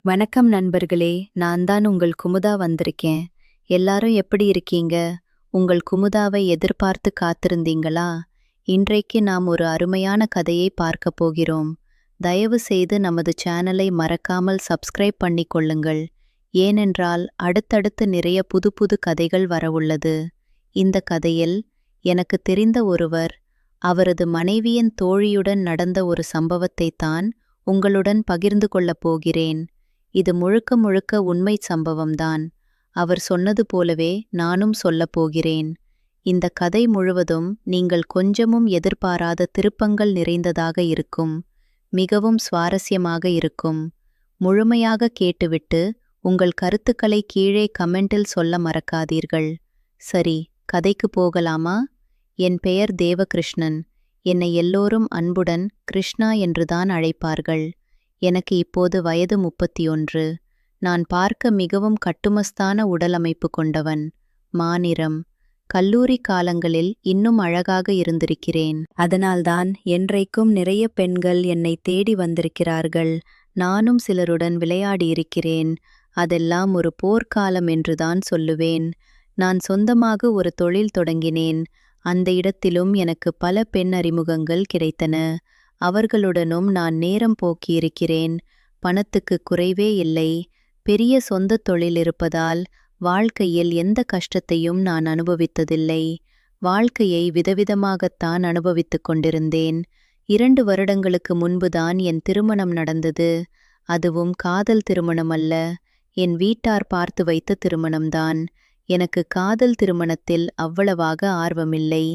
வணக்கம் நண்பர்களே, நான் தான் உங்கள் குமுதா வந்திருக்கேன். எல்லாரும் எப்படி இருக்கீங்க? உங்கள் குமுதாவை எதிர்பார்த்து காத்திருந்தீங்களா? இன்றைக்கு நாம் ஒரு அருமையான கதையை பார்க்கப் போகிறோம். தயவு செய்து நமது சேனலை மறக்காமல் சப்ஸ்கிரைப் பண்ணிக் கொள்ளுங்கள். ஏனென்றால் அடுத்தடுத்து நிறைய புது புது கதைகள் வரவுள்ளது. இந்த கதையில் எனக்கு தெரிந்த ஒருவர், அவரது மனைவியின் தோழியுடன் நடந்த ஒரு சம்பவத்தைத் தான் உங்களுடன் பகிர்ந்து கொள்ளப் போகிறேன். இது முழுக்க முழுக்க உண்மை சம்பவம்தான். அவர் சொன்னது போலவே நானும் சொல்லப் போகிறேன். இந்த கதை முழுவதும் நீங்கள் கொஞ்சமும் எதிர்பாராத திருப்பங்கள் நிறைந்ததாக இருக்கும். மிகவும் சுவாரஸ்யமாக இருக்கும். முழுமையாக கேட்டுவிட்டு உங்கள் கருத்துக்களை கீழே கமெண்டில் சொல்ல மறக்காதீர்கள். சரி, கதைக்கு போகலாமா? என் பெயர் தேவகிருஷ்ணன். என்னை எல்லோரும் அன்புடன் கிருஷ்ணா என்றுதான் அழைப்பார்கள். எனக்கு இப்போது வயது 31. நான் பார்க்க மிகவும் கட்டுமஸ்தான உடலமைப்பு கொண்டவன். மாநிறம். கல்லூரி காலங்களில் இன்னும் அழகாக இருந்திருக்கிறேன். அதனால்தான் என்றைக்கும் நிறைய பெண்கள் என்னை தேடி வந்திருக்கிறார்கள். நானும் சிலருடன் விளையாடியிருக்கிறேன். அதெல்லாம் ஒரு போர்க்காலம் என்றுதான் சொல்லுவேன். நான் சொந்தமாக ஒரு தொழில் தொடங்கினேன். அந்த இடத்திலும் எனக்கு பல பெண் அறிமுகங்கள் கிடைத்தன. அவர்களுடனும் நான் நேரம் போக்கியிருக்கிறேன். பணத்துக்கு குறைவே இல்லை. பெரிய சொந்த தொழில் இருப்பதால் வாழ்க்கையில் எந்த கஷ்டத்தையும் நான் அனுபவித்ததில்லை. வாழ்க்கையை விதவிதமாகத்தான் அனுபவித்துக் கொண்டிருந்தேன். 2 வருடங்களுக்கு முன்புதான் என் திருமணம் நடந்தது. அதுவும் காதல் திருமணம் அல்ல, என் வீட்டார் பார்த்து வைத்த திருமணம்தான். எனக்கு காதல் திருமணத்தில் அவ்வளவாக ஆர்வமில்லை.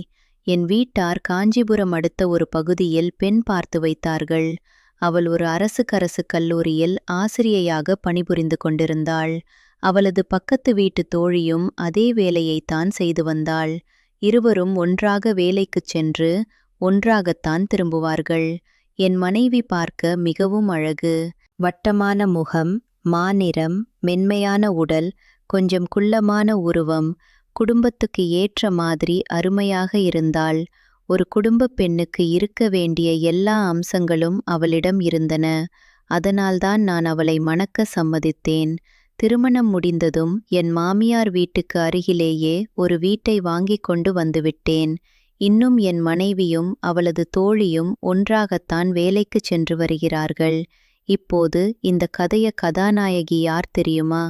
என் வீட்டார் காஞ்சிபுரம் அடுத்த ஒரு பகுதியில் பெண் பார்த்து வைத்தார்கள். அவள் ஒரு அரசு கல்லூரியில் ஆசிரியையாக பணிபுரிந்து கொண்டிருந்தாள். அவளது பக்கத்து வீட்டு தோழியும் அதே வேலையைத்தான் செய்து வந்தாள். இருவரும் ஒன்றாக வேலைக்குச் சென்று ஒன்றாகத்தான் திரும்புவார்கள். என் மனைவி பார்க்க மிகவும் அழகு. வட்டமான முகம், மாநிறம், மென்மையான உடல், கொஞ்சம் குள்ளமான உருவம், குடும்பத்துக்கு ஏற்ற மாதிரி அருமையாக இருந்தாள். ஒரு குடும்பப் பெண்ணுக்கு இருக்க வேண்டிய எல்லா அம்சங்களும் அவளிடம் இருந்தன. அதனால்தான் நான் அவளை மணக்க சம்மதித்தேன். திருமணம் முடிந்ததும் என் மாமியார் வீட்டுக்கு அருகிலேயே ஒரு வீட்டை வாங்கிக் கொண்டு வந்துவிட்டேன். இன்னும் என் மனைவியும் அவளது தோழியும் ஒன்றாகத்தான் வேலைக்குச் சென்று வருகிறார்கள். இப்போது இந்த கதைய கதாநாயகி யார் தெரியுமா?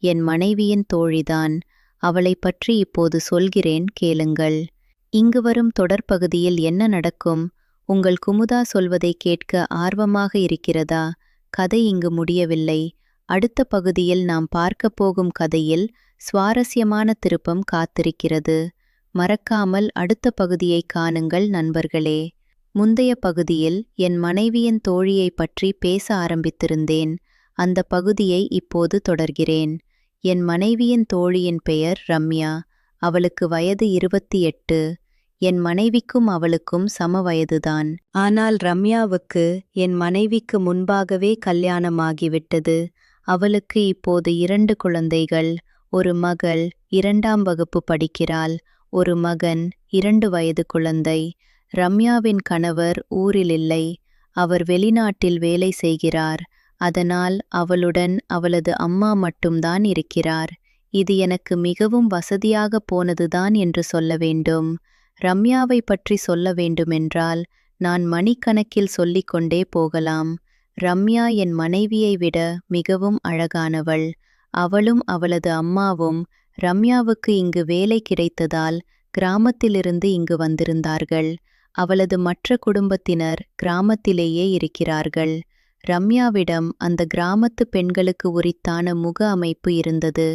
என் மனைவியின் தோழிதான். அவளைப் பற்றி இப்போது சொல்கிறேன், கேளுங்கள். இங்கு வரும் தொடர்பகுதியில் என்ன நடக்கும்? உங்கள் குமுதா சொல்வதை கேட்க ஆர்வமாக இருக்கிறதா? கதை இங்கு முடியவில்லை. அடுத்த பகுதியில் நாம் பார்க்கப் போகும் கதையில் சுவாரஸ்யமான திருப்பம் காத்திருக்கிறது. மறக்காமல் அடுத்த பகுதியை காணுங்கள் நண்பர்களே. முந்தைய பகுதியில் என் மனைவியின் தோழியைப் பற்றி பேச ஆரம்பித்திருந்தேன். அந்த பகுதியை இப்போது தொடர்கிறேன். என் மனைவியின் தோழியின் பெயர் ரம்யா. அவளுக்கு வயது 28. என் மனைவிக்கும் அவளுக்கும் சம வயதுதான். ஆனால் ரம்யாவுக்கு என் மனைவிக்கு முன்பாகவே கல்யாணமாகிவிட்டது. அவளுக்கு இப்போது 2 குழந்தைகள். ஒரு மகள் 2ஆம் வகுப்பு படிக்கிறாள். ஒரு மகன் 2 வயது குழந்தை. ரம்யாவின் கணவர் ஊரில் இல்லை. அவர் வெளிநாட்டில் வேலை செய்கிறார். அதனால் அவளுடன் அவளது அம்மா மட்டும்தான் இருக்கிறார். இது எனக்கு மிகவும் வசதியாக போனதுதான் என்று சொல்ல வேண்டும். ரம்யாவை பற்றி சொல்ல வேண்டுமென்றால் நான் மணிக்கணக்கில் சொல்லிக்கொண்டே போகலாம். ரம்யா என் மனைவியை விட மிகவும் அழகானவள். அவளும் அவளது அம்மாவும் ரம்யாவுக்கு இங்கு வேலை கிடைத்ததால் கிராமத்திலிருந்து இங்கு வந்திருந்தார்கள். அவளது மற்ற குடும்பத்தினர் கிராமத்திலேயே இருக்கிறார்கள். ரம்யாவிடம் அந்த கிராமத்து பெண்களுக்கு உரித்தான முக அமைப்பு இருந்தது.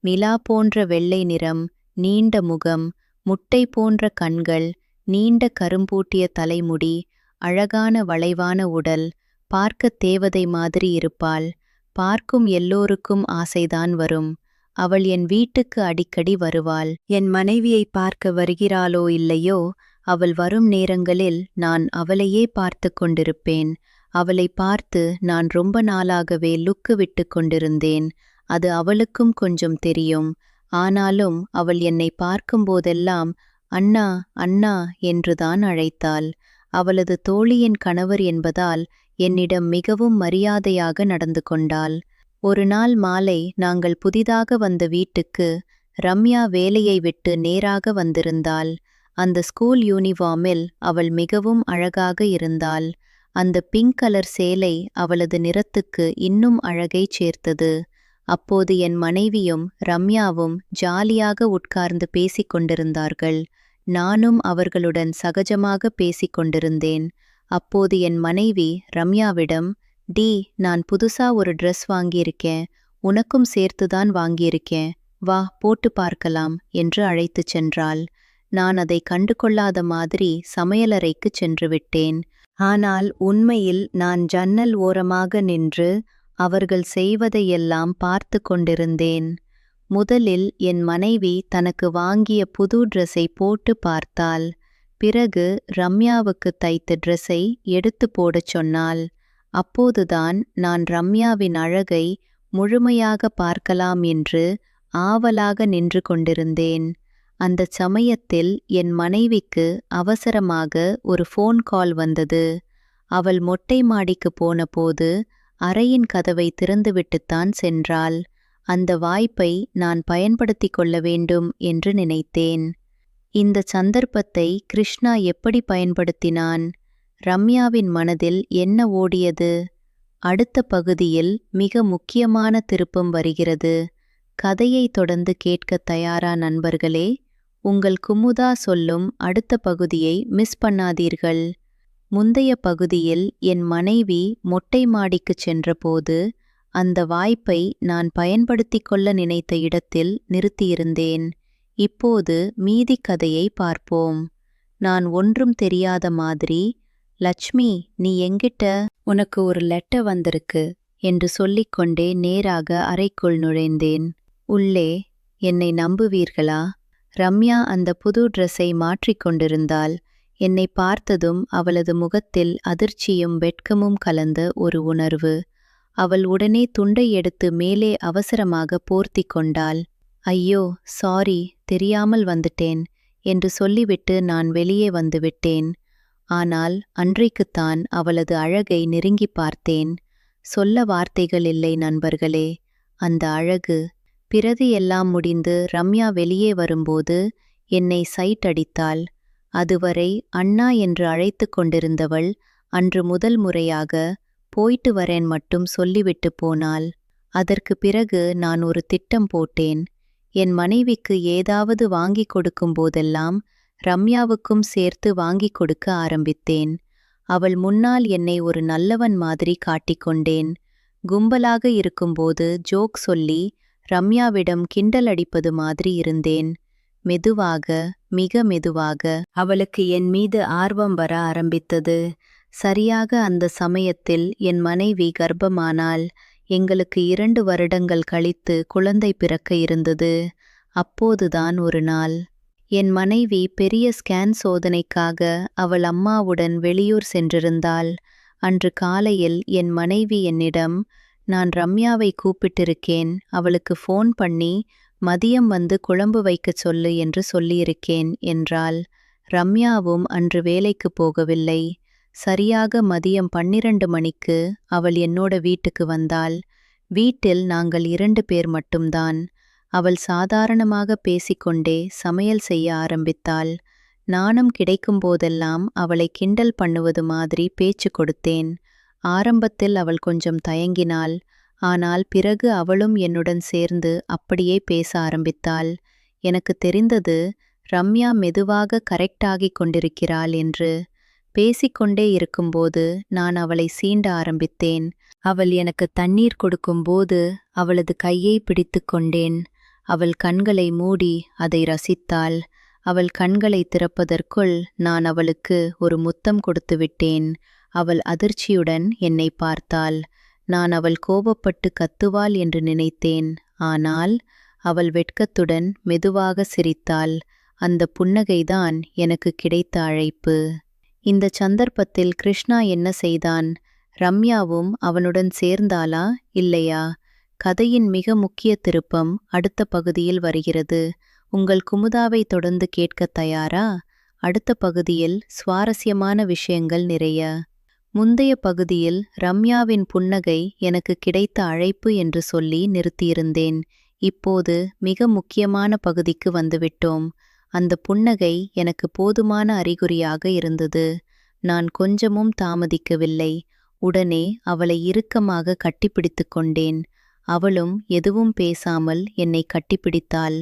நிலா போன்ற வெள்ளை நிறம், நீண்ட முகம், முட்டை போன்ற கண்கள், நீண்ட கரும்பூட்டிய தலைமுடி, அழகான வளைவான உடல், பார்க்க தேவதை மாதிரி இருப்பாள். பார்க்கும் எல்லோருக்கும் ஆசைதான் வரும். அவள் என் வீட்டுக்கு அடிக்கடி வருவாள். என் மனைவியை பார்க்க வருகிறாளோ இல்லையோ, அவள் வரும் நேரங்களில் நான் அவளையே பார்த்து கொண்டிருப்பேன். அவளை பார்த்து நான் ரொம்ப நாளாகவே லுக்கு விட்டு கொண்டிருந்தேன். அது அவளுக்கும் கொஞ்சம் தெரியும். ஆனாலும் அவள் என்னை பார்க்கும்போதெல்லாம் அண்ணா அண்ணா என்றுதான் அழைத்தாள். அவளது தோழியின் கணவர் என்பதால் என்னிடம் மிகவும் மரியாதையாக நடந்து கொண்டாள். ஒரு நாள் மாலை நாங்கள் புதிதாக வந்த வீட்டுக்கு ரம்யா வேலையை விட்டு நேராக வந்திருந்தாள். அந்த ஸ்கூல் யூனிஃபார்மில் அவள் மிகவும் அழகாக இருந்தாள். அந்த பிங்க் கலர் சேலை அவளது நிறத்துக்கு இன்னும் அழகை சேர்த்தது. அப்போது என் மனைவியும் ரம்யாவும் ஜாலியாக உட்கார்ந்து பேசிக் கொண்டிருந்தார்கள். நானும் அவர்களுடன் சகஜமாக பேசிக் கொண்டிருந்தேன். அப்போது என் மனைவி ரம்யாவிடம், டி, நான் புதுசா ஒரு ட்ரெஸ் வாங்கியிருக்கேன், உனக்கும் சேர்த்துதான் வாங்கியிருக்கேன், வா போட்டு பார்க்கலாம் என்று அழைத்துச் சென்றாள். நான் அதை கண்டுகொள்ளாத மாதிரி சமையலறைக்குச் சென்று விட்டேன். ஆனால் உண்மையில் நான் ஜன்னல் ஓரமாக நின்று அவர்கள் செய்வதையெல்லாம் பார்த்து கொண்டிருந்தேன். முதலில் என் மனைவி தனக்கு வாங்கிய புது ட்ரெஸ்ஸை போட்டு பார்த்தாள். பிறகு ரம்யாவுக்கு தைத்த ட்ரெஸ்ஸை எடுத்து போடச் சொன்னாள். அப்போதுதான் நான் ரம்யாவின் அழகை முழுமையாக பார்க்கலாம் என்று ஆவலாக நின்று கொண்டிருந்தேன். அந்த சமயத்தில் என் மனைவிக்கு அவசரமாக ஒரு ஃபோன் கால் வந்தது. அவள் மொட்டை மாடிக்கு போனபோது அறையின் கதவை திறந்துவிட்டுத்தான் சென்றாள். அந்த வாய்ப்பை நான் பயன்படுத்திக் கொள்ள வேண்டும் என்று நினைத்தேன். இந்த சந்தர்ப்பத்தை கிருஷ்ணா எப்படி பயன்படுத்தினான்? ரம்யாவின் மனதில் என்ன ஓடியது? அடுத்த பகுதியில் மிக முக்கியமான திருப்பம் வருகிறது. கதையை தொடர்ந்து கேட்க தயாரா நண்பர்களே? உங்கள் குமுதா சொல்லும் அடுத்த பகுதியை மிஸ் பண்ணாதீர்கள். முந்தைய பகுதியில் என் மனைவி மொட்டை மாடிக்குச் சென்றபோது அந்த வாய்ப்பை நான் பயன்படுத்திக் கொள்ள நினைத்த இடத்தில் நிறுத்தியிருந்தேன். இப்போது மீதி கதையை பார்ப்போம். நான் ஒன்றும் தெரியாத மாதிரி, லட்சுமி, நீ எங்கிட்ட, உனக்கு ஒரு லெட்டர் வந்திருக்கு என்று சொல்லிக்கொண்டே நேராக அறைக்குள் நுழைந்தேன். உள்ளே, என்னை நம்புவீர்களா? ரம்யா அந்த புது ட்ரெஸ்ஸை மாற்றிக்கொண்டிருந்தாள். என்னை பார்த்ததும் அவளது முகத்தில் அதிர்ச்சியும் வெட்கமும் கலந்த ஒரு உணர்வு. அவள் உடனே துண்டை எடுத்து மேலே அவசரமாக போர்த்தி கொண்டாள். ஐயோ, சாரி, தெரியாமல் வந்துட்டேன் என்று சொல்லிவிட்டு நான் வெளியே வந்துவிட்டேன். ஆனால் அன்றைக்குத்தான் அவளது அழகை நெருங்கி பார்த்தேன். சொல்ல வார்த்தைகள் இல்லை நண்பர்களே, அந்த அழகு. பிறகு எல்லாம் முடிந்து ரம்யா வெளியே வரும்போது என்னை சைட் அடித்தாள். அதுவரை அண்ணா என்று அழைத்து கொண்டிருந்தவள் அன்று முதல் முறையாக போயிட்டு வரேன் மட்டும் சொல்லிவிட்டு போனாள். அதற்கு பிறகு நான் ஒரு திட்டம் போட்டேன். என் மனைவிக்கு ஏதாவது வாங்கிக் கொடுக்கும் போதெல்லாம் ரம்யாவுக்கும் சேர்த்து வாங்கிக் கொடுக்க ஆரம்பித்தேன். அவள் முன்னால் என்னை ஒரு நல்லவன் மாதிரி காட்டிக்கொண்டேன். கும்பலாக இருக்கும்போது ஜோக் சொல்லி ரம்யாவிடம் கிண்டல் அடிப்பது மாதிரி இருந்தேன். மெதுவாக, மிக மெதுவாக அவளுக்கு என் மீது ஆர்வம் வர ஆரம்பித்தது. சரியாக அந்த சமயத்தில் என் மனைவி கர்ப்பமானாள். எங்களுக்கு 2 வருடங்கள் கழித்து குழந்தை பிறக்க இருந்தது. அப்போதுதான் ஒரு நாள் என் மனைவி பெரிய ஸ்கேன் சோதனைக்காக அவள் அம்மாவுடன் வெளியூர் சென்றிருந்தாள். அன்று காலையில் என் மனைவி என்னிடம், நான் ரம்யாவை கூப்பிட்டிருக்கேன், அவளுக்கு ஃபோன் பண்ணி மதியம் வந்து குழம்பு வைக்கச் சொல்லு என்று சொல்லியிருக்கேன் என்றாள். ரம்யாவும் அன்று வேலைக்கு போகவில்லை. சரியாக மதியம் 12 மணிக்கு அவள் என்னோட வீட்டுக்கு வந்தாள். வீட்டில் நாங்கள் 2 பேர் மட்டும்தான். அவள் சாதாரணமாக பேசிக்கொண்டே சமையல் செய்ய ஆரம்பித்தாள். நானும் கிடைக்கும்போதெல்லாம் அவளை கிண்டல் பண்ணுவது மாதிரி பேச்சு கொடுத்தேன். ஆரம்பத்தில் அவள் கொஞ்சம் தயங்கினாள். ஆனால் பிறகு அவளும் என்னுடன் சேர்ந்து அப்படியே பேச ஆரம்பித்தாள். எனக்கு தெரிந்தது, ரம்யா மெதுவாக கரெக்டாகிக் கொண்டிருக்கிறாள் என்று. பேசிக்கொண்டே இருக்கும்போது நான் அவளை சீண்ட ஆரம்பித்தேன். அவள் எனக்கு தண்ணீர் கொடுக்கும்போது அவளது கையை பிடித்து கொண்டேன். அவள் கண்களை மூடி அதை ரசித்தாள். அவள் கண்களை திறப்பதற்குள் நான் அவளுக்கு ஒரு முத்தம் கொடுத்து விட்டேன். அவள் அதிர்ச்சியுடன் என்னை பார்த்தாள். நான் அவள் கோபப்பட்டு கத்துவாள் என்று நினைத்தேன். ஆனால் அவள் வெட்கத்துடன் மெதுவாக சிரித்தாள். அந்த புன்னகைதான் எனக்கு கிடைத்த அழைப்பு. இந்த சந்தர்ப்பத்தில் கிருஷ்ணா என்ன செய்தான்? ரம்யாவும் அவனுடன் சேர்ந்தாளா, இல்லையா? கதையின் மிக முக்கிய திருப்பம் அடுத்த பகுதியில் வருகிறது. உங்கள் குமுதாவை தொடர்ந்து கேட்க தயாரா? அடுத்த பகுதியில் சுவாரஸ்யமான விஷயங்கள் நிறைய. முந்தைய பகுதியில் ரம்யாவின் புன்னகை எனக்கு கிடைத்த அழைப்பு என்று சொல்லி நிறுத்தியிருந்தேன். இப்போது மிக முக்கியமான பகுதிக்கு வந்துவிட்டோம். அந்த புன்னகை எனக்கு போதுமான அறிகுறியாக இருந்தது. நான் கொஞ்சமும் தாமதிக்கவில்லை. உடனே அவளை இறுக்கமாக கட்டிப்பிடித்துக் கொண்டேன். அவளும் எதுவும் பேசாமல் என்னை கட்டிப்பிடித்தாள்.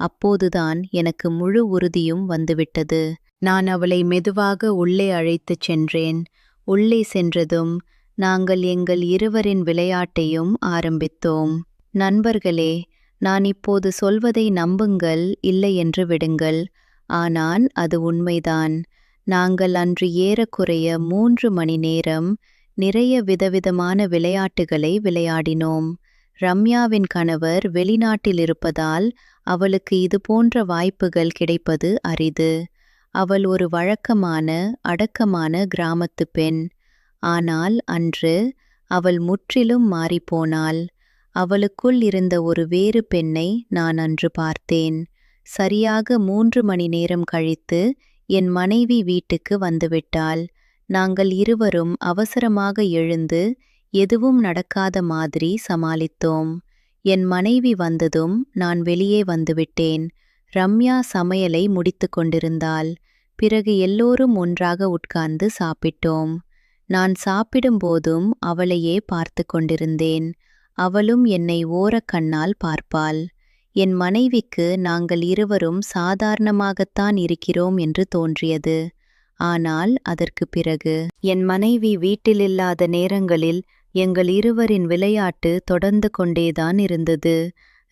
அப்போதுதான் எனக்கு முழு உறுதியும் வந்துவிட்டது. நான் அவளை மெதுவாக உள்ளே அழைத்துச் சென்றேன். உள்ளே சென்றதும் நாங்கள் எங்கள் இருவரின் விளையாட்டையும் ஆரம்பித்தோம். நண்பர்களே, நான் இப்போது சொல்வதை நம்புங்கள், இல்லை என்று விடுங்கள். ஆனால் அது உண்மைதான். நாங்கள் அன்று ஏறக்குறைய 3 மணி நேரம் நிறைய விதவிதமான விளையாட்டுகளை விளையாடினோம். ரம்யாவின் கணவர் வெளிநாட்டில் இருப்பதால் அவளுக்கு இதுபோன்ற வாய்ப்புகள் கிடைப்பது அரிது. அவள் ஒரு வழக்கமான, அடக்கமான கிராமத்துப் பெண். ஆனால் அன்று அவள் முற்றிலும் மாறிப்போனாள். அவளுக்குள் இருந்த ஒரு வேறு பெண்ணை நான் அன்று பார்த்தேன். சரியாக 3 மணி நேரம் கழித்து என் மனைவி வீட்டுக்கு வந்துவிட்டாள். நாங்கள் இருவரும் அவசரமாக எழுந்து எதுவும் நடக்காத மாதிரி சமாளித்தோம். என் மனைவி வந்ததும் நான் வெளியே வந்துவிட்டேன். ரம்யா சமையலை முடித்து கொண்டிருந்தாள். பிறகு எல்லோரும் ஒன்றாக உட்கார்ந்து சாப்பிட்டோம். நான் சாப்பிடும்போதும் அவளையே பார்த்து கொண்டிருந்தேன். அவளும் என்னை ஓரக்கண்ணால் பார்ப்பாள். என் மனைவிக்கு நாங்கள் இருவரும் சாதாரணமாகத்தான் இருக்கிறோம் என்று தோன்றியது. ஆனால் அதற்கு பிறகு என் மனைவி வீட்டிலில்லாத நேரங்களில் எங்கள் இருவரின் விளையாட்டு தொடர்ந்து கொண்டேதான் இருந்தது.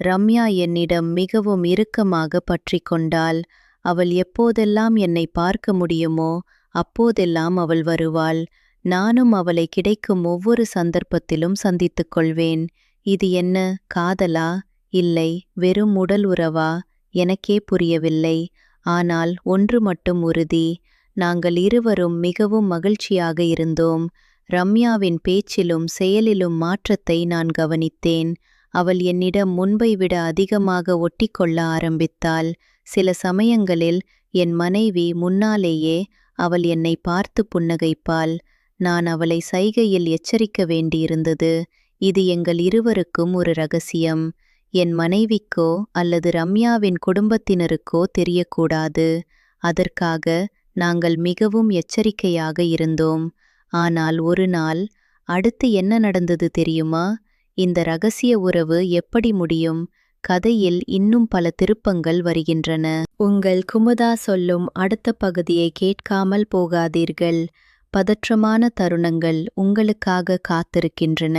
ரம்யா என்னிடம் மிகவும் இறுக்கமாக பற்றி கொண்டாள். அவள் எப்போதெல்லாம் என்னை பார்க்க முடியுமோ அப்போதெல்லாம் அவள் வருவாள். நானும் அவளை கிடைக்கும் ஒவ்வொரு சந்தர்ப்பத்திலும் சந்தித்துக் கொள்வேன். இது என்ன, காதலா, இல்லை வெறும் உடல் உறவா? எனக்கே புரியவில்லை. ஆனால் ஒன்று மட்டும் உறுதி, நாங்கள் இருவரும் மிகவும் மகிழ்ச்சியாக இருந்தோம். ரம்யாவின் பேச்சிலும் செயலிலும் மாற்றத்தை நான் கவனித்தேன். அவள் என்னிடம் முன்பை விட அதிகமாக ஒட்டிக்கொள்ள ஆரம்பித்தாள். சில சமயங்களில் என் மனைவி முன்னாலேயே அவள் என்னை பார்த்து புன்னகைப்பாள். நான் அவளை சைகையில் எச்சரிக்க வேண்டியிருந்தது. இது எங்கள் இருவருக்கும் ஒரு ரகசியம். என் மனைவிக்கோ அல்லது ரம்யாவின் குடும்பத்தினருக்கோ தெரியக்கூடாது. அதற்காக நாங்கள் மிகவும் எச்சரிக்கையாக இருந்தோம். ஆனால் ஒரு நாள், அடுத்து என்ன நடந்தது தெரியுமா? இந்த ரகசிய உறவு எப்படி முடியும்? கதையில் இன்னும் பல திருப்பங்கள் வருகின்றன. உங்கள் குமுதா சொல்லும் அடுத்த பகுதியை கேட்காமல் போகாதீர்கள். பதற்றமான தருணங்கள் உங்களுக்காக காத்திருக்கின்றன.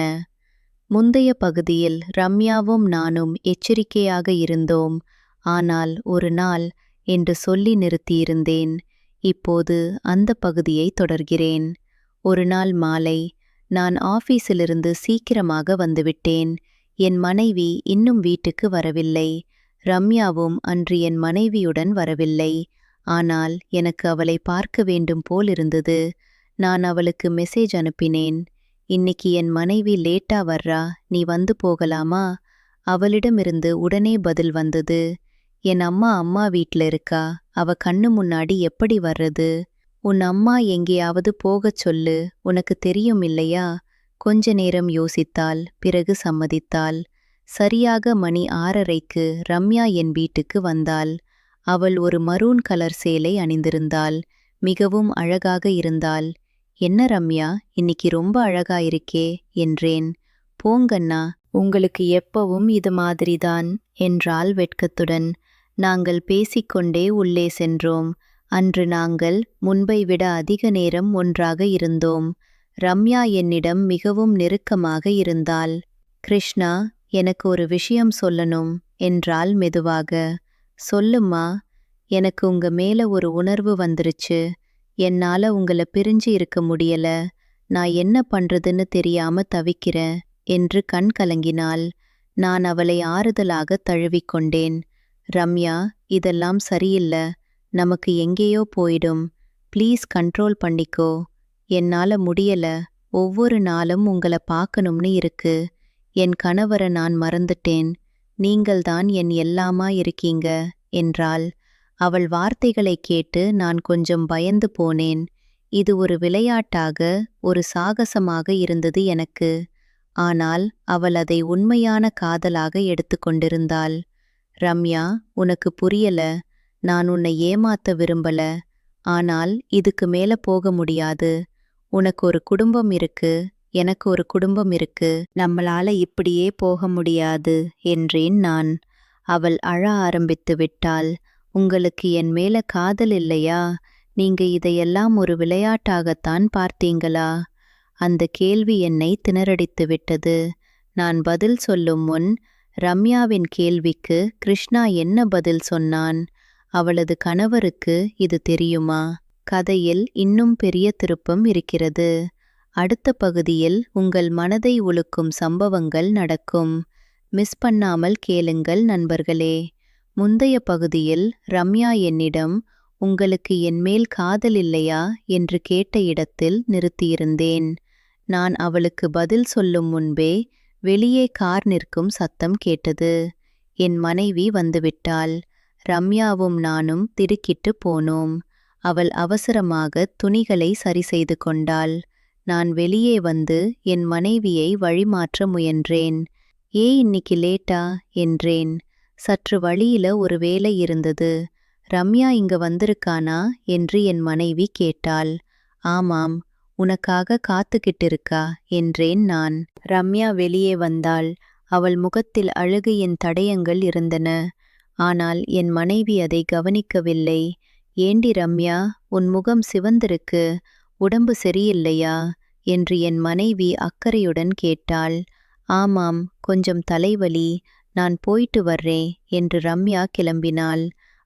முந்தைய பகுதியில் ரம்யாவும் நானும் எச்சரிக்கையாக இருந்தோம். ஆனால் ஒரு நாள் என்று சொல்லி நிறுத்தியிருந்தேன். இப்போது அந்த பகுதியை தொடர்கிறேன். ஒரு நாள் மாலை நான் ஆபீஸிலிருந்து சீக்கிரமாக வந்துவிட்டேன். என் மனைவி இன்னும் வீட்டுக்கு வரவில்லை. ரம்யாவும் அன்று என் மனைவியுடன் வரவில்லை. ஆனால் எனக்கு அவளை பார்க்க வேண்டும் போல் இருந்தது. நான் அவளுக்கு மெசேஜ் அனுப்பினேன். இன்னைக்கு என் மனைவி லேட்டா வர்றா, நீ வந்து போகலாமா? அவளிடமிருந்து உடனே பதில் வந்தது. என் அம்மா வீட்ல இருக்கா, அவ கண்ணு முன்னாடி எப்படி வர்றது? உன் அம்மா எங்கேயாவது போகச் சொல்லு, உனக்கு தெரியும் இல்லையா? கொஞ்ச நேரம் யோசித்தாள். பிறகு சம்மதித்தாள். சரியாக மணி 6:30க்கு ரம்யா என் வீட்டுக்கு வந்தாள். அவள் ஒரு மரூன் கலர் சேலை அணிந்திருந்தாள். மிகவும் அழகாக இருந்தாள். என்ன ரம்யா, இன்னைக்கு ரொம்ப அழகா இருக்கே என்றேன். போங்கண்ணா, உங்களுக்கு எப்பவும் இது மாதிரிதான் என்றாள் வெட்கத்துடன். நாங்கள் பேசிக்கொண்டே உள்ளே சென்றோம். அன்று நாங்கள் முன்பை விட அதிக நேரம் ஒன்றாக இருந்தோம். ரம்யா என்னிடம் மிகவும் நெருக்கமாக இருந்தாள். கிருஷ்ணா, எனக்கு ஒரு விஷயம் சொல்லணும் என்றாள் மெதுவாக. சொல்லும்மா. எனக்கு உங்க மேல ஒரு உணர்வு வந்துருச்சு. என்னால உங்கள பிரிஞ்சு இருக்க முடியல. நான் என்ன பண்றதுன்னு தெரியாம தவிக்கிறேன் என்று கண் கலங்கினாள். நான் அவளை ஆறுதலாக தழுவிக்கொண்டேன். ரம்யா, இதெல்லாம் சரியில்ல. நமக்கு எங்கேயோ போயிடும். ப்ளீஸ் கண்ட்ரோல் பண்ணிக்கோ. என்னால முடியல. ஒவ்வொரு நாளும் உங்கள பார்க்கணும்னு இருக்கு. என் கணவரை நான் மறந்துட்டேன். நீங்கள்தான் என் எல்லாமா இருக்கீங்க என்றாள். அவள் வார்த்தைகளை கேட்டு நான் கொஞ்சம் பயந்து போனேன். இது ஒரு விளையாட்டாக, ஒரு சாகசமாக இருந்தது எனக்கு. ஆனால் அவள் அதை உண்மையான காதலாக எடுத்துக்கொண்டிருந்தாள். ரம்யா, உனக்கு புரியல. நான் உன்னை ஏமாத்த விரும்பல. ஆனால் இதுக்கு மேல போக முடியாது. உனக்கு ஒரு குடும்பம் இருக்கு, எனக்கு ஒரு குடும்பம் இருக்கு. நம்மளால இப்படியே போக முடியாது என்றேன் நான். அவள் அழ ஆரம்பித்து விட்டாள். உங்களுக்கு என் மேல காதல் இல்லையா? நீங்க இதையெல்லாம் ஒரு விளையாட்டாகத்தான் பார்த்தீங்களா? அந்த கேள்வி என்னை திணறடித்து விட்டது. நான் பதில் சொல்லும் முன் ரம்யாவின் கேள்விக்கு கிருஷ்ணா என்ன பதில் சொன்னான்? அவளது கணவருக்கு இது தெரியுமா? கதையில் இன்னும் பெரிய திருப்பம் இருக்கிறது. அடுத்த பகுதியில் உங்கள் மனதை உலுக்கும் சம்பவங்கள் நடக்கும். மிஸ் பண்ணாமல் கேளுங்கள் நண்பர்களே. முந்தைய பகுதியில் ரம்யா என்னிடம் உங்களுக்கு என்மேல் காதல் இல்லையா என்று கேட்ட இடத்தில் நிறுத்தியிருந்தேன். நான் அவளுக்கு பதில் சொல்லும் முன்பே வெளியே கார் நிற்கும் சத்தம் கேட்டது. என் மனைவி வந்துவிட்டாள். ரம்யாவும் நானும் திடுக்கிட்டு போனோம். அவள் அவசரமாக துணிகளை சரி செய்து கொண்டாள். நான் வெளியே வந்து என் மனைவியை வழிமாற்ற முயன்றேன். இன்னைக்கு லேட்டா என்றேன். சற்று வழியில ஒரு வேலை இருந்தது. ரம்யா இங்க வந்திருக்கானா என்று என் மனைவி கேட்டாள். ஆமாம், உனக்காக காத்துக்கிட்டிருக்கா என்றேன் நான். ரம்யா வெளியே வந்தாள். அவள் முகத்தில் அழுகையின் தடயங்கள் இருந்தன. ஆனால் என் மனைவி அதை கவனிக்கவில்லை. ஏண்டி ரம்யா, உன் முகம் சிவந்திருக்கு, உடம்பு சரியில்லையா என்று என் மனைவி அக்கறையுடன் கேட்டாள். ஆமாம், கொஞ்சம் தலைவலி, நான் போயிட்டு வர்றேன் என்று ரம்யா கிளம்பினாள்.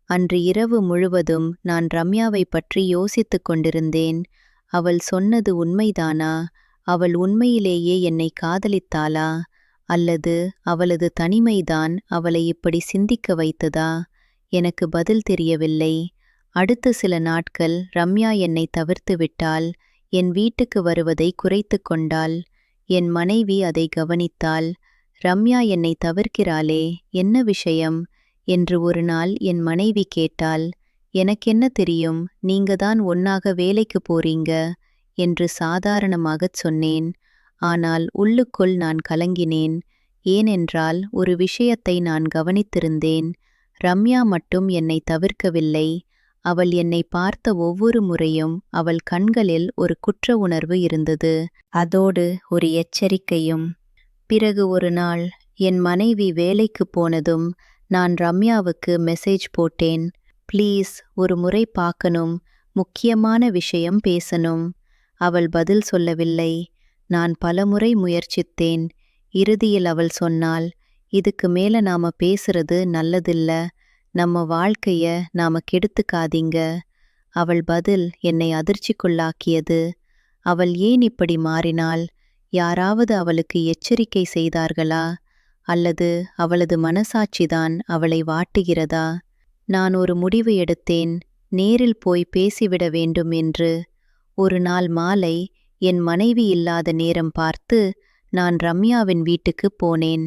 அன்று இரவு முழுவதும் நான் ரம்யாவை பற்றி யோசித்துக் கொண்டிருந்தேன். அவள் சொன்னது உண்மைதானா? அவள் உண்மையிலேயே என்னை காதலித்தாளா? அல்லது அவளது தனிமைதான் அவளை இப்படி சிந்திக்க வைத்ததா? எனக்கு பதில் தெரியவில்லை. அடுத்த சில நாட்கள் ரம்யா என்னை தவிர்த்து விட்டாள். என் வீட்டுக்கு வருவதை குறைத்து கொண்டாள். என் மனைவி அதை கவனித்தாள். ரம்யா என்னை தவிர்க்கிறாளே, என்ன விஷயம் என்று ஒரு நாள் என் மனைவி கேட்டாள். எனக்கென்ன தெரியும், நீங்க தான் ஒன்னாக வேலைக்கு போறீங்க என்று சாதாரணமாகச் சொன்னேன். ஆனால் உள்ளுக்குள் நான் கலங்கினேன். ஏனென்றால் ஒரு விஷயத்தை நான் கவனித்திருந்தேன். ரம்யா மட்டும் என்னை தவிர்க்கவில்லை. அவள் என்னை பார்த்த ஒவ்வொரு முறையும் அவள் கண்களில் ஒரு குற்ற உணர்வு இருந்தது. அதோடு ஒரு எச்சரிக்கையும். பிறகு ஒரு நாள் என் மனைவி வேலைக்கு போனதும் நான் ரம்யாவுக்கு மெசேஜ் போட்டேன். ப்ளீஸ், ஒரு முறை பார்க்கணும், முக்கியமான விஷயம் பேசணும். அவள் பதில் சொல்லவில்லை. நான் பலமுறை முயற்சித்தேன். இறுதியில் அவள் சொன்னாள், இதுக்கு மேல நாம பேசுறது நல்லதில்ல, நம்ம வாழ்க்கைய நாம கெடுத்துக்காதீங்க. அவள் பதில் என்னை அதிர்ச்சிக்குள்ளாக்கியது. அவள் ஏன் இப்படி மாறினாள்? யாராவது அவளுக்கு எச்சரிக்கை செய்தார்களா? அல்லது அவளது மனசாட்சிதான் அவளை வாட்டுகிறதா? நான் ஒரு முடிவு எடுத்தேன், நேரில் போய் பேசிவிட வேண்டும் என்று. ஒரு நாள் மாலை என் மனைவி இல்லாத நேரம் பார்த்து நான் ரம்யாவின் வீட்டுக்கு போனேன்.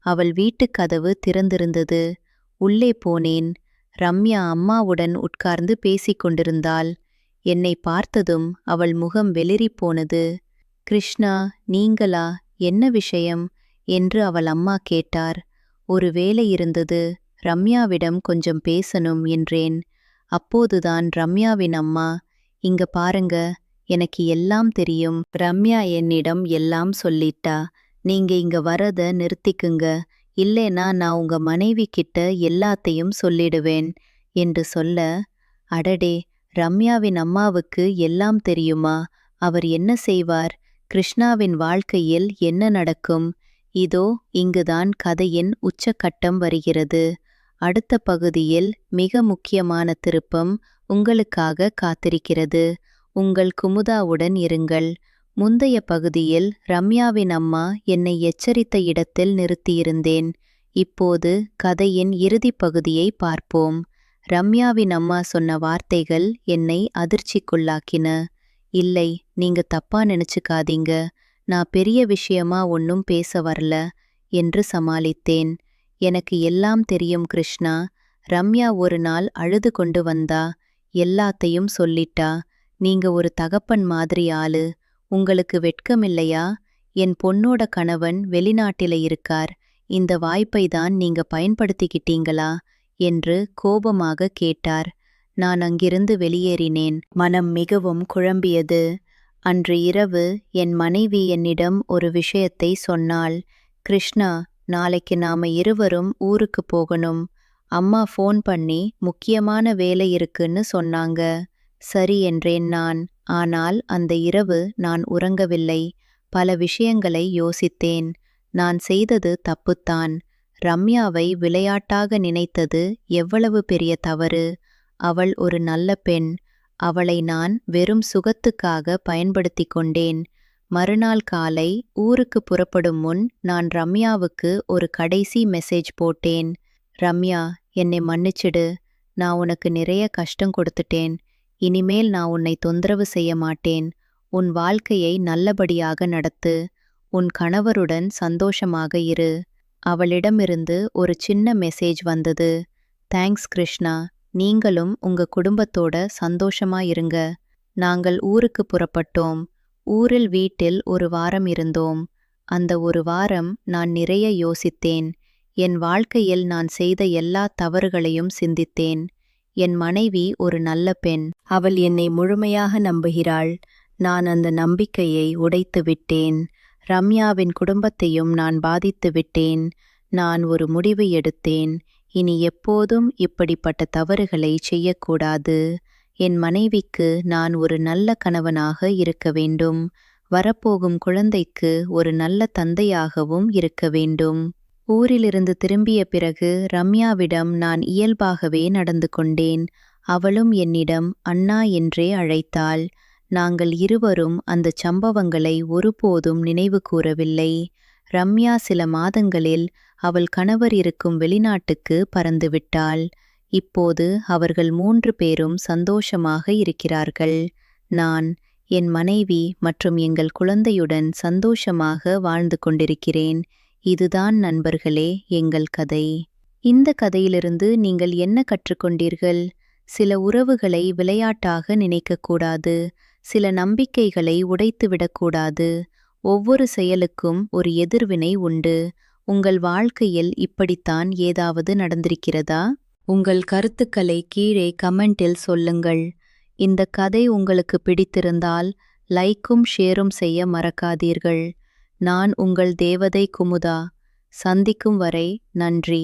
அவள் வீட்டுக் கதவு திறந்திருந்தது. உள்ளே போனேன். ரம்யா அம்மாவுடன் உட்கார்ந்து பேசிக் கொண்டிருந்தாள். என்னை பார்த்ததும் அவள் முகம் வெளிறிப் போனது. கிருஷ்ணா, நீங்களா? என்ன விஷயம் என்று அவள் அம்மா கேட்டார். ஒரு வேலை இருந்தது, ரம்யாவிடம் கொஞ்சம் பேசணும் என்றேன். அப்போதுதான் ரம்யாவின் அம்மா, இங்க பாருங்க, எனக்கு எல்லாம் தெரியும். ரம்யா என்னிடம் எல்லாம் சொல்லிட்டா. நீங்க இங்க வரத நிறுத்திக்குங்க, இல்லேனா நான் உங்க மனைவி கிட்ட எல்லாத்தையும் சொல்லிடுவேன் என்று சொல்ல, அடடே, ரம்யாவின் அம்மாவுக்கு எல்லாம் தெரியுமா? அவர் என்ன செய்வார்? கிருஷ்ணாவின் வாழ்க்கையில் என்ன நடக்கும்? இதோ இங்குதான் கதையின் உச்சக்கட்டம் வருகிறது. அடுத்த பகுதியில் மிக முக்கியமான திருப்பம் உங்களுக்காக காத்திருக்கிறது. உங்கள் குமுதாவுடன் இருங்கள். முந்தைய பகுதியில் ரம்யாவின் அம்மா என்னை எச்சரித்த இடத்தில் நிறுத்தியிருந்தேன். இப்போது கதையின் இறுதிப் பகுதியை பார்ப்போம். ரம்யாவின் அம்மா சொன்ன வார்த்தைகள் என்னை அதிர்ச்சிக்குள்ளாக்கின. இல்லை, நீங்க தப்பா நினைச்சுக்காதீங்க, நான் பெரிய விஷயமா ஒன்னும் பேச வரல என்று சமாளித்தேன். எனக்கு எல்லாம் தெரியும் கிருஷ்ணா. ரம்யா ஒரு நாள் அழுது கொண்டு வந்தா. எல்லாத்தையும் சொல்லிட்டா. நீங்க ஒரு தகப்பன் மாதிரி ஆளு. உங்களுக்கு வெட்கமில்லையா? என் பொண்ணோட கணவன் வெளிநாட்டில இருக்கார். இந்த வாய்ப்பை தான் நீங்க பயன்படுத்திக்கிட்டீங்களா? என்று கோபமாக கேட்டார். நான் அங்கிருந்து வெளியேறினேன். மனம் மிகவும் குழம்பியது. அன்று இரவு என் மனைவி என்னிடம் ஒரு விஷயத்தை சொன்னாள். கிருஷ்ணா, நாளைக்கு நாம இருவரும் ஊருக்கு போகணும். அம்மா ஃபோன் பண்ணி முக்கியமான வேலை இருக்குன்னு சொன்னாங்க. சரி என்றேன் நான். ஆனால் அந்த இரவு நான் உறங்கவில்லை. பல விஷயங்களை யோசித்தேன். நான் செய்தது தப்புத்தான். ரம்யாவை விளையாட்டாக நினைத்தது எவ்வளவு பெரிய தவறு. அவள் ஒரு நல்ல பெண். அவளை நான் வெறும் சுகத்துக்காக பயன்படுத்திக் கொண்டேன். மறுநாள் காலை ஊருக்கு புறப்படும் முன் நான் ரம்யாவுக்கு ஒரு கடைசி மெசேஜ் போட்டேன். ரம்யா, என்னை மன்னிச்சிடு. நான் உனக்கு நிறைய கஷ்டம் கொடுத்துட்டேன். இனிமேல் நான் உன்னை தொந்தரவு செய்ய மாட்டேன். உன் வாழ்க்கையை நல்லபடியாக நடத்து. உன் கணவருடன் சந்தோஷமாக இரு. அவளிடமிருந்து ஒரு சின்ன மெசேஜ் வந்தது. தேங்க்ஸ் கிருஷ்ணா. நீங்களும் உங்க குடும்பத்தோட சந்தோஷமா இருங்க. நாங்கள் ஊருக்கு புறப்பட்டோம். ஊரில் வீட்டில் ஒரு வாரம் இருந்தோம். அந்த ஒரு வாரம் நான் நிறைய யோசித்தேன். என் வாழ்க்கையில் நான் செய்த எல்லா தவறுகளையும் சிந்தித்தேன். என் மனைவி ஒரு நல்ல பெண். அவள் என்னை முழுமையாக நம்புகிறாள். நான் அந்த நம்பிக்கையை உடைத்து விட்டேன். ரம்யாவின் குடும்பத்தையும் நான் பாதித்து விட்டேன். நான் ஒரு முடிவு எடுத்தேன். இனி எப்போதும் இப்படிப்பட்ட தவறுகளை செய்யக்கூடாது. என் மனைவிக்கு நான் ஒரு நல்ல கணவனாக இருக்க வேண்டும். வரப்போகும் குழந்தைக்கு ஒரு நல்ல தந்தையாகவும் இருக்க வேண்டும். ஊரிலிருந்து திரும்பிய பிறகு ரம்யாவிடம் நான் இயல்பாகவே நடந்து கொண்டேன். அவளும் என்னிடம் அண்ணா என்றே அழைத்தாள். நாங்கள் இருவரும் அந்தச் சம்பவங்களை ஒருபோதும் நினைவு கூறவில்லை. ரம்யா சில மாதங்களில் அவள் கணவர் இருக்கும் வெளிநாட்டுக்கு பறந்துவிட்டாள். இப்போது அவர்கள் 3 பேரும் சந்தோஷமாக இருக்கிறார்கள். நான், என் மனைவி மற்றும் எங்கள் குழந்தையுடன் சந்தோஷமாக வாழ்ந்து கொண்டிருக்கிறேன். இதுதான் நண்பர்களே எங்கள் கதை. இந்த கதையிலிருந்து நீங்கள் என்ன கற்றுக்கொண்டீர்கள்? சில உறவுகளை விளையாட்டாக நினைக்கக்கூடாது. சில நம்பிக்கைகளை உடைத்துவிடக்கூடாது. ஒவ்வொரு செயலுக்கும் ஒரு எதிர்வினை உண்டு. உங்கள் வாழ்க்கையில் இப்படித்தான் ஏதாவது நடந்திருக்கிறதா? உங்கள் கருத்துக்களை கீழே கமெண்டில் சொல்லுங்கள். இந்த கதை உங்களுக்கு பிடித்திருந்தால் லைக்கும் ஷேரும் செய்ய மறக்காதீர்கள். நான் உங்கள் தேவதை குமுதா. சந்திக்கும் வரை நன்றி.